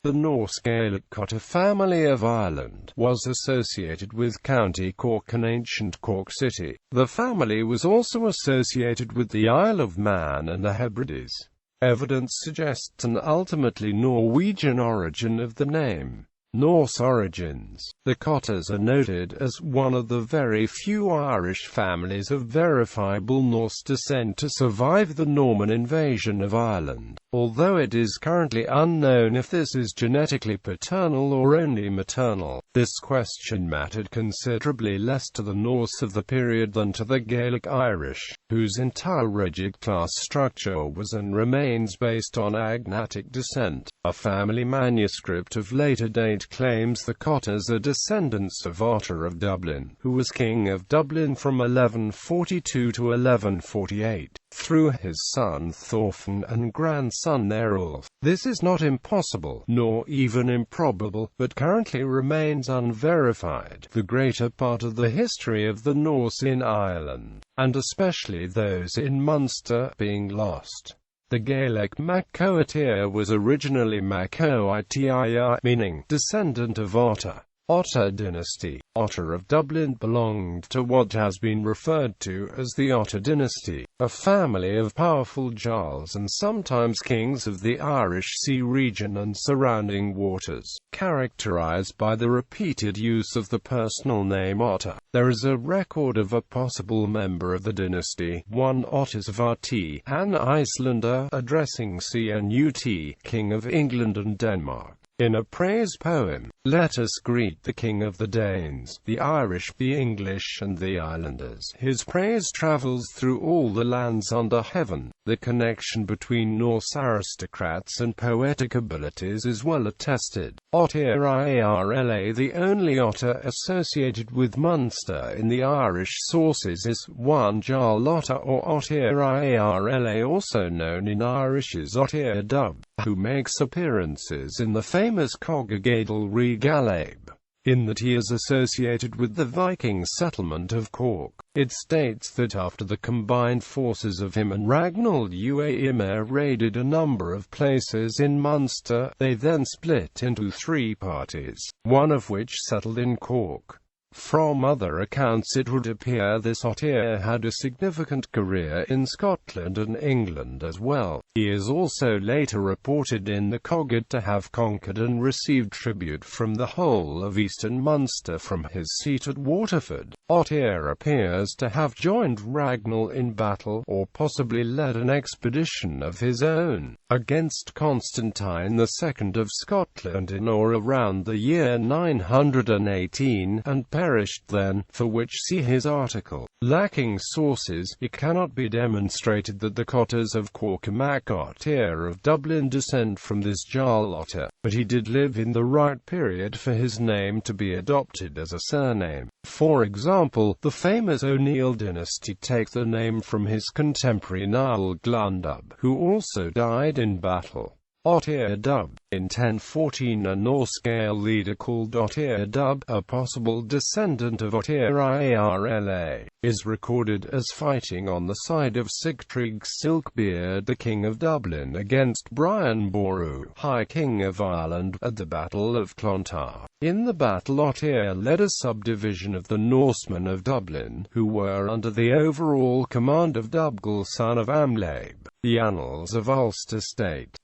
The Norse-Gaelic Cotter family of Ireland was associated with County Cork and ancient Cork city. The family was also associated with the Isle of Man and the Hebrides. Evidence suggests an ultimately Norwegian origin of the name. Norse Origins. The Cotters are noted as one of the very few Irish families of verifiable Norse descent to survive the Norman invasion of Ireland, although it is currently unknown if this is genetically paternal or only maternal. This question mattered considerably less to the Norse of the period than to the Gaelic Irish, whose entire rigid class structure was and remains based on agnatic descent. A family manuscript of later date claims the Cotters are descendants of Otter of Dublin, who was king of Dublin from 1142 to 1148, through his son Thorfinn and grandson Earlf. This is not impossible, nor even improbable, but currently remains unverified. The greater part of the history of the Norse in Ireland, and especially those in Munster, being lost. The Gaelic Mac-Coatir was originally Mac-Oitir, meaning descendant of Otter. Otter Dynasty. Otter of Dublin belonged to what has been referred to as the Otter Dynasty, a family of powerful jarls and sometimes kings of the Irish Sea region and surrounding waters, characterized by the repeated use of the personal name Otter. There is a record of a possible member of the dynasty, one Ottosvati, an Icelander, addressing Cnut, King of England and Denmark. In a praise poem, "Let us greet the King of the Danes, the Irish, the English and the Islanders." His praise travels through all the lands under heaven. The connection between Norse aristocrats and poetic abilities is well attested. Otter Irla, the only otter associated with Munster in the Irish sources, is one Jarl Otter or Otter Irla, also known in Irish as Otter Dub, who makes appearances in the famous Coggadal Regalabe, in that he is associated with the Viking settlement of Cork. It states that after the combined forces of him and Ragnald Uaimr raided a number of places in Munster, they then split into three parties, one of which settled in Cork. From other accounts it would appear this Otter had a significant career in Scotland and England as well. He is also later reported in the Cogged to have conquered and received tribute from the whole of eastern Munster from his seat at Waterford. Otter appears to have joined Ragnall in battle, or possibly led an expedition of his own, against Constantine II of Scotland in or around the year 918, and perished then, for which see his article. Lacking sources, it cannot be demonstrated that the Cotters of Cork and Mac-Oitir of Dublin descend from this Jarl Otter, but he did live in the right period for his name to be adopted as a surname. For example, the famous O'Neill dynasty take the name from his contemporary Niall Glundub, who also died in battle. Otter Dub. In 1014 a Norse Gael leader called Otter Dub, a possible descendant of Otter Irla, is recorded as fighting on the side of Sigtryg Silkbeard, the King of Dublin, against Brian Boru, High King of Ireland, at the Battle of Clontarf. In the battle Otter led a subdivision of the Norsemen of Dublin, who were under the overall command of Dubgal son of Amlabe. The Annals of Ulster state,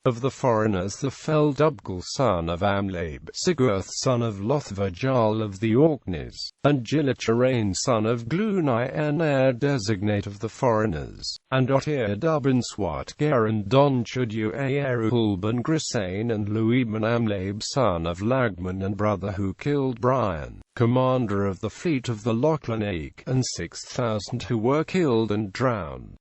Of the foreigners the fell Dubgal son of Amlabe, Sigurth son of Lothva Jarl of the Orkneys, and Gilacharain son of Glunai designate of the foreigners, and Otter Dubin Swat Garan Don Chudu Aerulban Grisain and Louisman Amlabe son of Lagman and brother who killed Brian, commander of the fleet of the Lochlannaig, and 6,000 who were killed and drowned.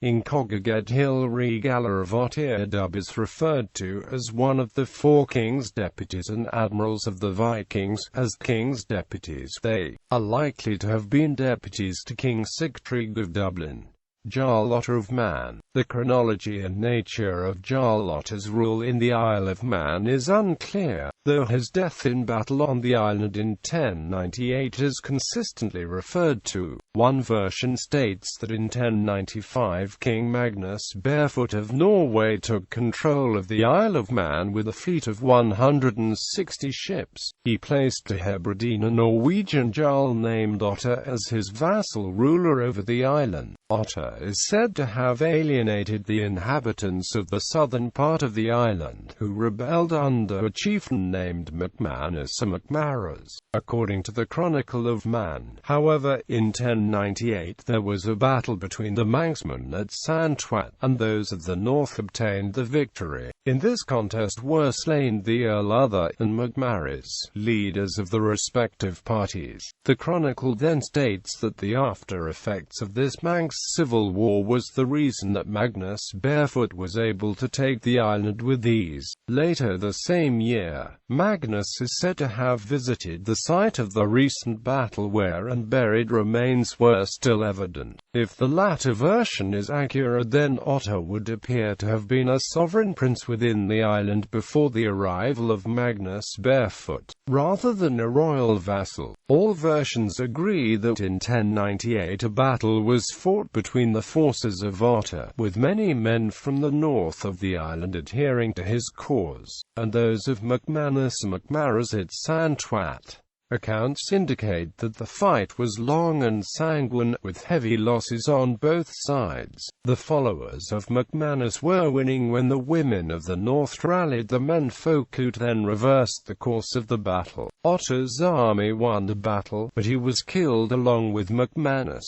In Coggaged Hill Regala of Otter Dub is referred to as one of the four king's deputies and admirals of the Vikings. As king's deputies, they are likely to have been deputies to King Sigtryg of Dublin. Jarl Otter of Man. The chronology and nature of Jarl Otter's rule in the Isle of Man is unclear, though his death in battle on the island in 1098 is consistently referred to. One version states that in 1095 King Magnus Barefoot of Norway took control of the Isle of Man with a fleet of 160 ships. He placed a Hebridean, a Norwegian Jarl named Otter, as his vassal ruler over the island. Otter is said to have alienated the inhabitants of the southern part of the island, who rebelled under a chieftain named MacManus or MacMaras, according to the Chronicle of Man. However, in 1098 there was a battle between the Manxmen at Santwat, and those of the north obtained the victory. In this contest were slain the Earl Other and MacMaras, leaders of the respective parties. The Chronicle then states that the after effects of this Manx civil war was the reason that Magnus Barefoot was able to take the island with ease. Later the same year, Magnus is said to have visited the site of the recent battle where and buried remains were still evident. If the latter version is accurate, then Otter would appear to have been a sovereign prince within the island before the arrival of Magnus Barefoot, rather than a royal vassal. All versions agree that in 1098 a battle was fought between the forces of Otter, with many men from the north of the island adhering to his cause, and those of MacManus and MacMaras at Santwat. Accounts indicate that the fight was long and sanguine, with heavy losses on both sides. The followers of MacManus were winning when the women of the north rallied the menfolk, who then reversed the course of the battle. Otter's army won the battle, but he was killed along with MacManus.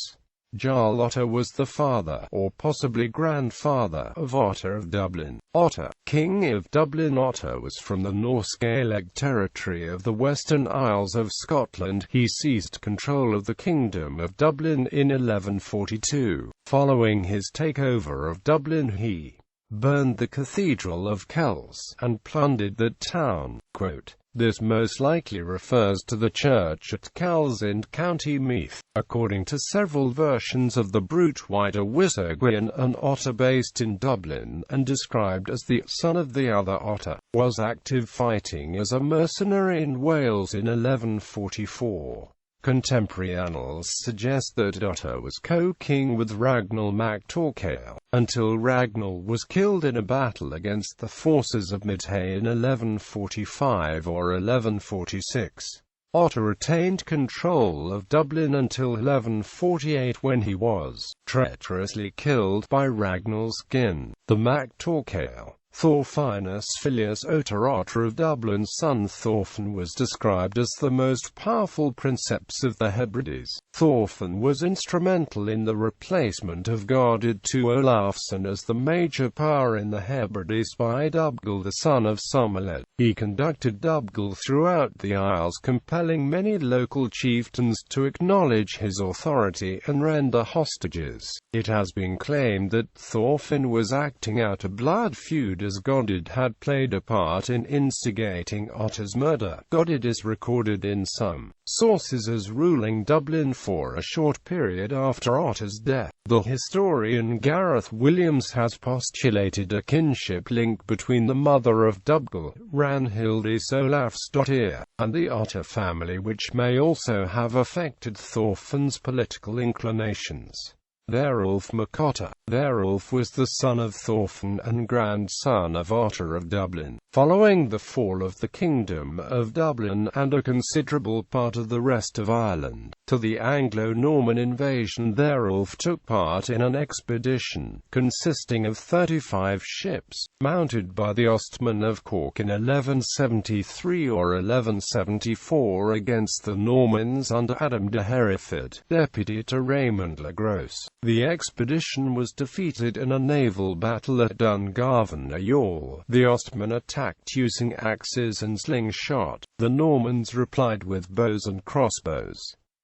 Jarl Otter was the father, or possibly grandfather, of Otter of Dublin. Otter, King of Dublin. Otter was from the Norse-Gaelic territory of the Western Isles of Scotland. He seized control of the Kingdom of Dublin in 1142. Following his takeover of Dublin, he burned the Cathedral of Kells, and plundered that town. Quote, "This most likely refers to the church at Kells in County Meath." According to several versions of the Brute Wider Wissaguian, an otter based in Dublin, and described as the son of the other otter, was active fighting as a mercenary in Wales in 1144. Contemporary annals suggest that Otter was co-king with Ragnall mac Torquail, until Ragnall was killed in a battle against the forces of Midhay in 1145 or 1146. Otter retained control of Dublin until 1148, when he was treacherously killed by Ragnall's kin, the Mac Torquail. Thorfinus Filius Otter, Otter of Dublin's son Thorfinn, was described as the most powerful princeps of the Hebrides. Thorfinn was instrumental in the replacement of Garded II Olafsson as the major power in the Hebrides by Dubgal, the son of Somerled. He conducted Dubgal throughout the Isles, compelling many local chieftains to acknowledge his authority and render hostages. It has been claimed that Thorfinn was acting out a blood feud, as Garded had played a part in instigating Otter's murder. Garded is recorded in some sources as ruling Dublin for a short period after Otter's death. The historian Gareth Williams has postulated a kinship link between the mother of Dubgal, Ranhildis Olafsdottir, and the Otter family, which may also have affected Thorfinn's political inclinations. Theorulf mac Otter. Theorulf was the son of Thorfinn and grandson of Otter of Dublin. Following the fall of the Kingdom of Dublin and a considerable part of the rest of Ireland to the Anglo-Norman invasion, Theorulf took part in an expedition consisting of 35 ships, mounted by the Ostmen of Cork in 1173 or 1174 against the Normans under Adam de Hereford, deputy to Raymond le Gros. The expedition was defeated in a naval battle at Dungarvan, a yawl. The Ostmen attacked using axes and slingshot. The Normans replied with bows and crossbows.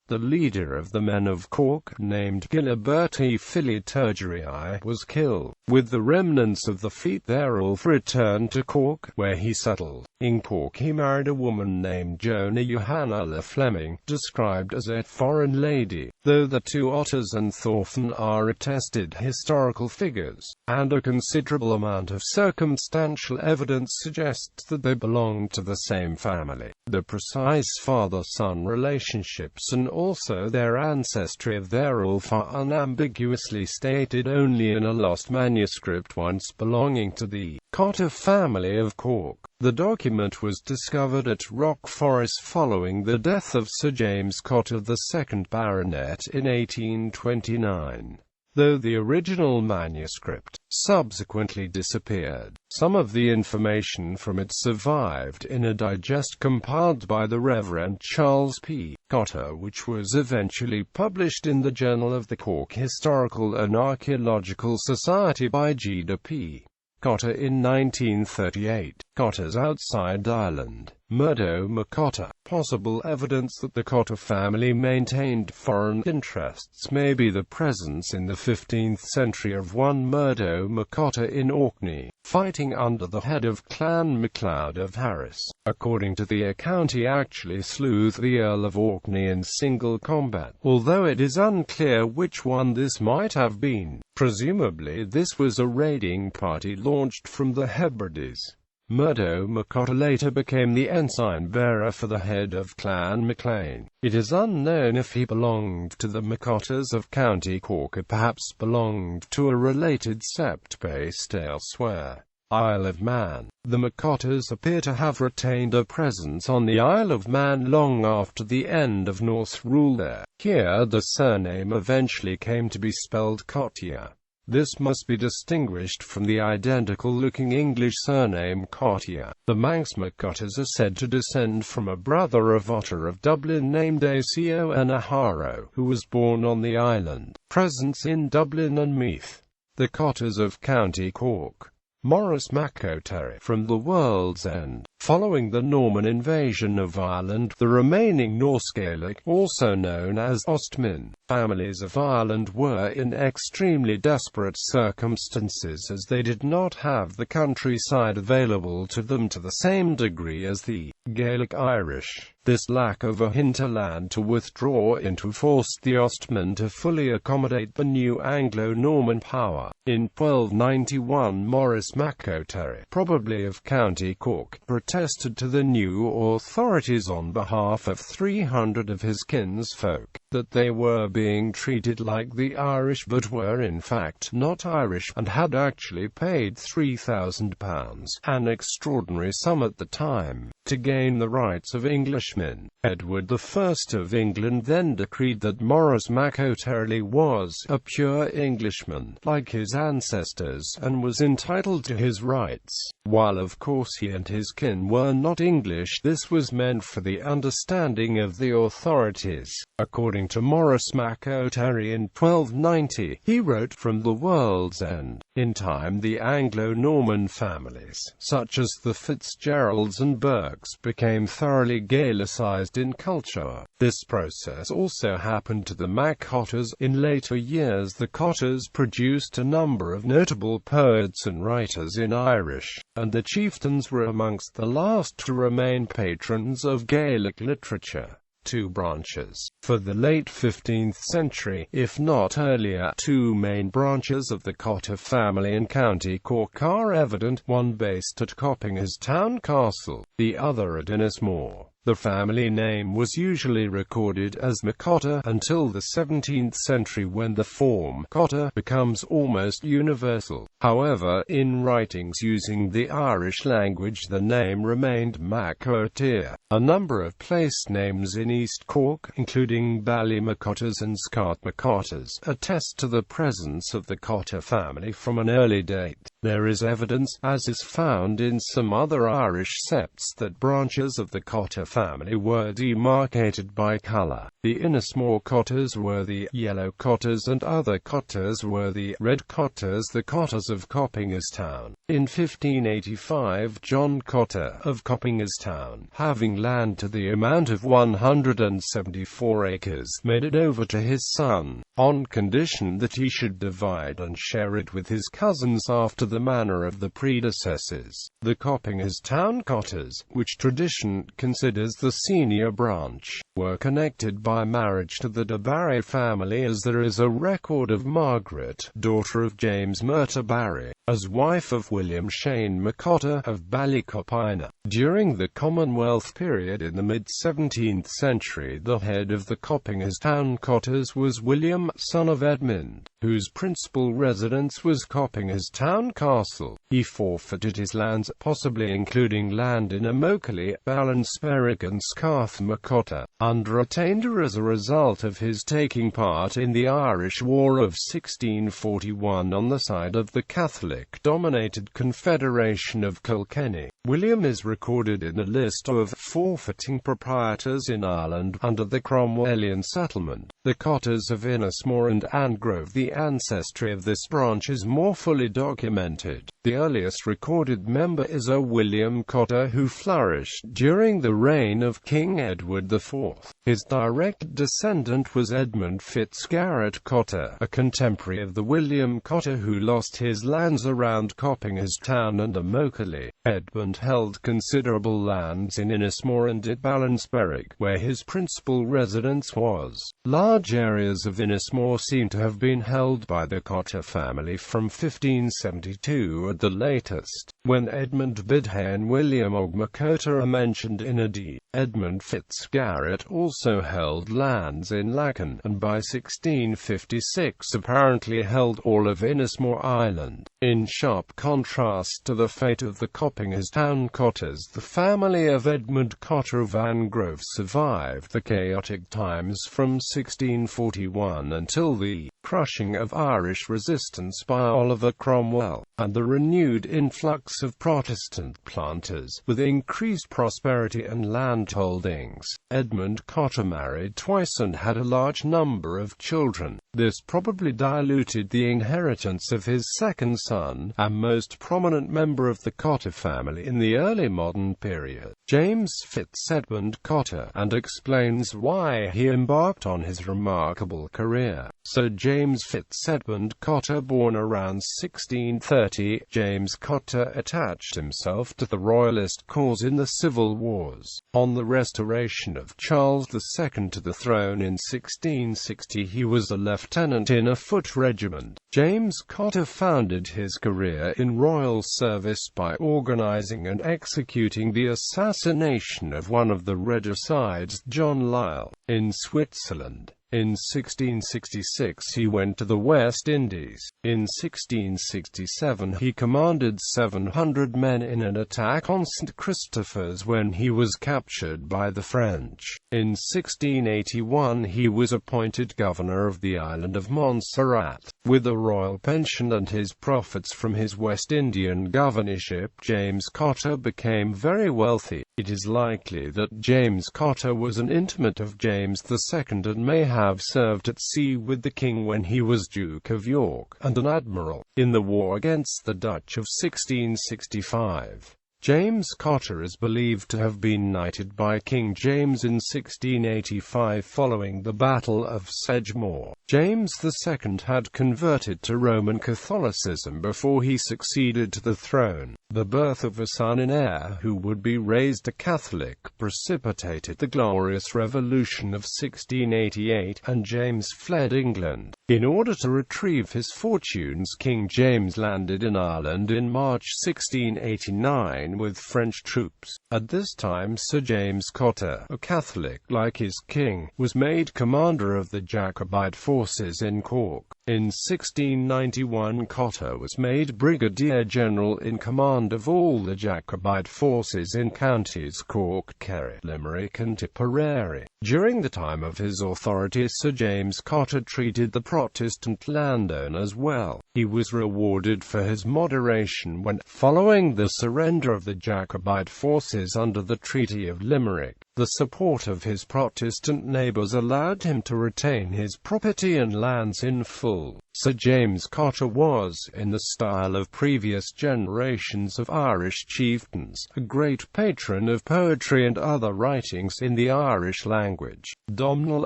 The leader of the men of Cork, named Giliberti Fili Turgerii, was killed. With the remnants of the fleet, Theirulf returned to Cork, where he settled. In Cork he married a woman named Joanna Johanna Le Fleming, described as a foreign lady, though the two Otters and Thorfinn are attested historical figures, and a considerable amount of circumstantial evidence suggests that they belonged to the same family. The precise father-son relationships and also their ancestry of Theirulf are unambiguously stated only in a lost manuscript once belonging to the Cotter family of Cork. The document was discovered at Rock Forest following the death of Sir James Cotter, the 2nd Baronet, in 1829. Though the original manuscript subsequently disappeared, some of the information from it survived in a digest compiled by the Reverend Charles P. Cotter, which was eventually published in the Journal of the Cork Historical and Archaeological Society by P. Cotter in 1938. Cotter's outside Ireland. Murdo McCotter. Possible evidence that the Cotter family maintained foreign interests may be the presence in the 15th century of one Murdo McCotter in Orkney, fighting under the head of Clan MacLeod of Harris. According to the account, he actually slew the Earl of Orkney in single combat, although it is unclear which one this might have been. Presumably this was a raiding party launched from the Hebrides. Murdo McCotter later became the ensign-bearer for the head of Clan MacLean. It is unknown if he belonged to the McCotters of County Cork or perhaps belonged to a related sept based elsewhere. Isle of Man. The McCotters appear to have retained a presence on the Isle of Man long after the end of Norse rule there. Here the surname eventually came to be spelled Cottier. This must be distinguished from the identical-looking English surname Cottier. The Manx McCotters are said to descend from a brother of Otter of Dublin named Aco Anaharo, who was born on the island. Presence in Dublin and Meath. The Cotters of County Cork. Maurice MacOterry from the World's End. Following the Norman invasion of Ireland, the remaining Norse-Gaelic, also known as Ostmen, families of Ireland were in extremely desperate circumstances as they did not have the countryside available to them to the same degree as the Gaelic Irish. This lack of a hinterland to withdraw into forced the Ostmen to fully accommodate the new Anglo-Norman power. In 1291 Maurice MacOterry, probably of County Cork, protested to the new authorities on behalf of 300 of his kinsfolk, that they were being treated like the Irish but were in fact not Irish, and had actually paid £3,000, an extraordinary sum at the time, to gain the rights of Englishmen. Edward I of England then decreed that Maurice MacOterry was a pure Englishman, like his ancestors, and was entitled to his rights. While of course he and his kin were not English, this was meant for the understanding of the authorities. According to Maurice MacOterry in 1290, he wrote from the World's End, in time the Anglo-Norman families, such as the Fitzgeralds and Burkes, became thoroughly Gaelicized in culture. This process also happened to the MacCotters. In later years the Cotters produced a number of notable poets and writers in Irish, and the chieftains were amongst the last to remain patrons of Gaelic literature. Two branches. For the late 15th century, if not earlier, two main branches of the Cotter family in County Cork are evident, one based at Coppinger's town castle, the other at Innismore. The family name was usually recorded as McCotter until the 17th century, when the form Cotter becomes almost universal. However, in writings using the Irish language the name remained MacOterry. A number of place names in East Cork, including Ballymacotters and Scartmacotters, attest to the presence of the Cotter family from an early date. There is evidence, as is found in some other Irish septs, that branches of the Cotter family family were demarcated by colour. The Innismore Cotters were the yellow Cotters and other Cotters were the red Cotters, the Cotters of Coppingerstown. In 1585 John Cotter of Coppingerstown, having land to the amount of 174 acres, made it over to his son, on condition that he should divide and share it with his cousins after the manner of the predecessors. The Coppingerstown Cotters, which tradition considers the senior branch, were connected by marriage to the De Barry family, as there is a record of Margaret, daughter of James Merter Barry, as wife of William Shane McCotter of Ballycopina. During the Commonwealth period in the mid-17th century, the head of the Coppingerstown Cotters was William, son of Edmund, whose principal residence was Coppingerstown Castle. He forfeited his lands, possibly including land in Immokalee, Ballinsberrig and Scarth McCotter, under attainder as a result of his taking part in the Irish War of 1641 on the side of the Catholic-dominated Confederation of Kilkenny. William is recorded in the list of forfeiting proprietors in Ireland under the Cromwellian settlement. The Cotters of Innismore and Angrove. The ancestry of this branch is more fully documented. The earliest recorded member is a William Cotter, who flourished during the reign of King Edward IV. His direct descendant was Edmund Fitzgarrett Cotter, a contemporary of the William Cotter who lost his lands around Coppingerstown and Immokalee. Edmund held considerable lands in Innismore and at Ballinsberrig, where his principal residence was. Large areas of Innismore seem to have been held by the Cotter family from 1572 at the latest, when Edmund Bidhay and William Ogmacotter are mentioned in a deed. Edmund Fitzgarrett also held lands in Lacan, and by 1656 apparently held all of Innismore Island. In sharp contrast to the fate of the Coppingerstown Cotters, the family of Edmund Cotter of Angrove survived the chaotic times from 1641 until the crushing of Irish resistance by Oliver Cromwell, and the renewed influx of Protestant planters, with increased prosperity and land holdings. Edmund Cotter married twice and had a large number of children. This probably diluted the inheritance of his second son, and most prominent member of the Cotter family in the early modern period, James Fitz-Edmund Cotter, and explains why he embarked on his remarkable career. Sir James Fitz-Edmund Cotter, born around 1630, James Cotter attached himself to the Royalist cause in the Civil Wars. On the restoration of Charles II to the throne in 1660, he was a lieutenant in a foot regiment. James Cotter founded his career in royal service by organizing and executing the assassination of one of the regicides, John Lisle, in Switzerland. In 1666 he went to the West Indies. In 1667 he commanded 700 men in an attack on St. Christopher's when he was captured by the French. In 1681 he was appointed governor of the island of Montserrat. With a royal pension and his profits from his West Indian governorship, James Cotter became very wealthy. It is likely that James Cotter was an intimate of James II and may have served at sea with the king when he was Duke of York, and an admiral, in the war against the Dutch of 1665. James Cotter is believed to have been knighted by King James in 1685 following the Battle of Sedgemoor. James II had converted to Roman Catholicism before he succeeded to the throne. The birth of a son and heir who would be raised a Catholic precipitated the Glorious Revolution of 1688, and James fled England. In order to retrieve his fortunes, King James landed in Ireland in March 1689 with French troops. At this time Sir James Cotter, a Catholic like his king, was made commander of the Jacobite forces in Cork. In 1691 Cotter was made Brigadier General in command of all the Jacobite forces in counties Cork, Kerry, Limerick and Tipperary. During the time of his authority, Sir James Cotter treated the Protestant landowners well. He was rewarded for his moderation when, following the surrender of the Jacobite forces under the Treaty of Limerick, the support of his Protestant neighbours allowed him to retain his property and lands in full. Sir James Cotter was, in the style of previous generations of Irish chieftains, a great patron of poetry and other writings in the Irish language. Domhnall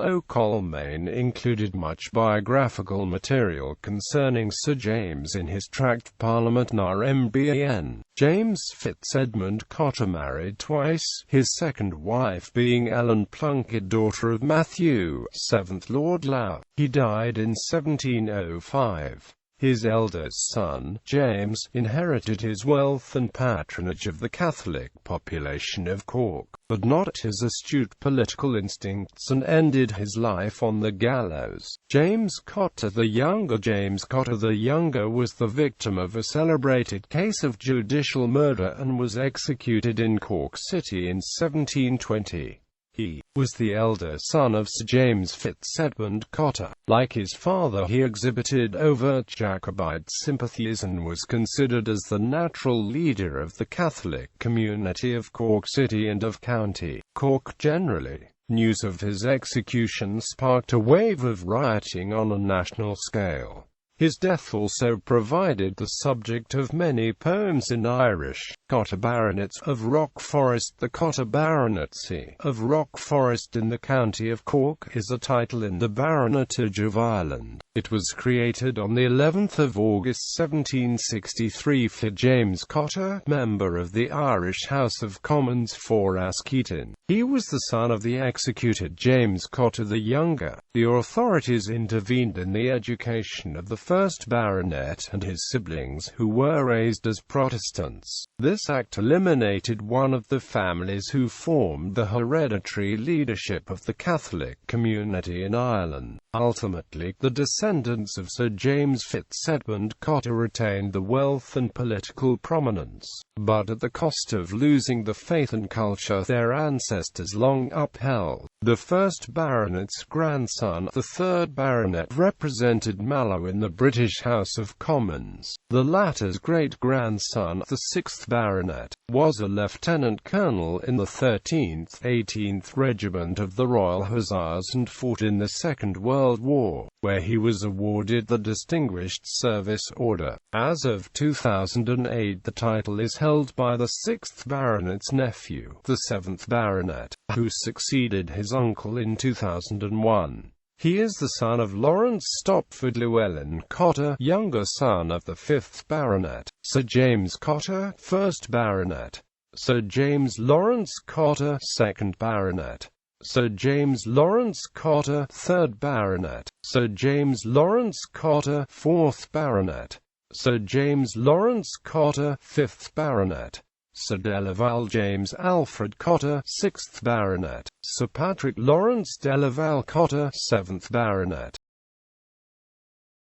O'Colmain included much biographical material concerning Sir James in his tract Parliament Nar Mbn. James Fitz-Edmund Cotter married twice, his second wife being Ellen Plunkett, daughter of Matthew, 7th Lord Low. He died in 1705. His eldest son, James, inherited his wealth and patronage of the Catholic population of Cork, but not his astute political instincts, and ended his life on the gallows. James Cotter the Younger. James Cotter the Younger was the victim of a celebrated case of judicial murder and was executed in Cork City in 1720. He was the elder son of Sir James Fitz-Edmund Cotter. Like his father, he exhibited overt Jacobite sympathies and was considered as the natural leader of the Catholic community of Cork City and of County Cork generally. News of his execution sparked a wave of rioting on a national scale. His death also provided the subject of many poems in Irish. Cotter Baronets of Rock Forest. The Cotter Baronetcy of Rock Forest in the county of Cork is a title in the Baronetage of Ireland. It was created on the 11th of August 1763 for James Cotter, member of the Irish House of Commons for Askeaton. He was the son of the executed James Cotter the Younger. The authorities intervened in the education of the first baronet and his siblings, who were raised as Protestants. This act eliminated one of the families who formed the hereditary leadership of the Catholic community in Ireland. Ultimately, the descendants of Sir James Fitz-Edmund Cotter retained the wealth and political prominence, but at the cost of losing the faith and culture their ancestors long upheld. The first baronet's grandson, the third baronet, represented Mallow in the British House of Commons. The latter's great-grandson, the sixth baronet, was a lieutenant colonel in the 13th, 18th Regiment of the Royal Hussars and fought in the Second World War, where he was awarded the Distinguished Service Order. As of 2008, the title is held by the sixth baronet's nephew, the seventh baronet, who succeeded his uncle in 2001. He is the son of Lawrence Stopford Llewellyn Cotter, younger son of the fifth baronet, Sir James Cotter, first baronet, Sir James Lawrence Cotter, second baronet, Sir James Lawrence Cotter, third baronet, Sir James Lawrence Cotter, fourth baronet, Sir James Lawrence Cotter, fifth baronet, Sir Delaval James Alfred Cotter, sixth baronet, Sir Patrick Lawrence Delaval Cotter, seventh baronet,